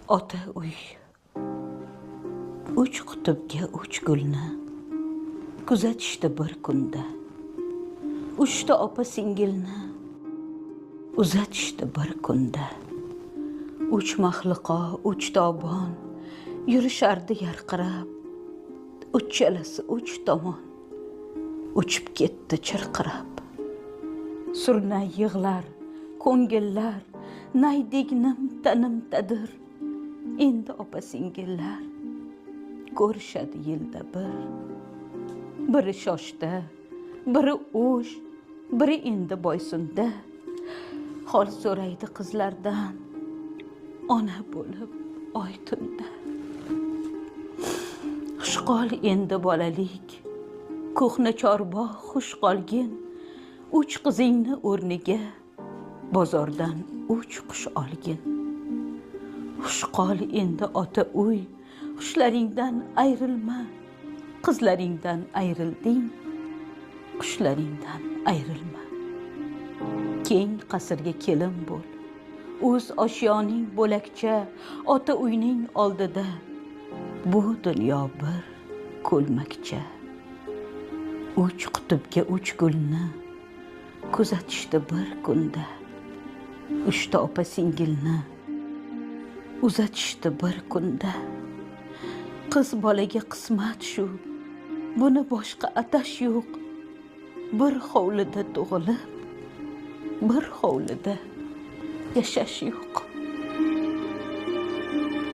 Ota uy, uch qutbga uch gulni kuzatishdi bir kunda. Uchta opa singilni uzatishdi bir kunda. Uch mahliqo, uch tobon yurishardi yarqirab. Uchalasi uch tomon uchib ketdi chirqirab. Surnay yig'lar, ko'ngillar, naydek nimta-nimtadir. Endi opa singillar ko'rishadi yilda bir. Biri shoshda, biri o'sh, biri endi Boysunda. Hol so'raydi qizlardan, ona bo'lib oy tunda. Xushqol endi bolalik, ko'hna chorbog' xush qolgin. Uch qizingni o'rniga bozordan uch qush olgin. Xushqol endi ota uy, xushlaringdan ayrilma. Qizlaringdan ayrilding, qushlaringdan ayrilma. Keng qasrga kelin bo'l, o'z oshyoning bo'lakcha, ota uyning oldida. Bu dunyo bir ko'lmakcha. Uch qutbga uch gulni kuzatishdi bir kunda. Uchta opa singilni uzatishdi bir kunda. Qiz bolaga qismat shu, buni boshqa atash yo'q. Bir hovlida tug'ilib, bir hovlida yashash yo'q.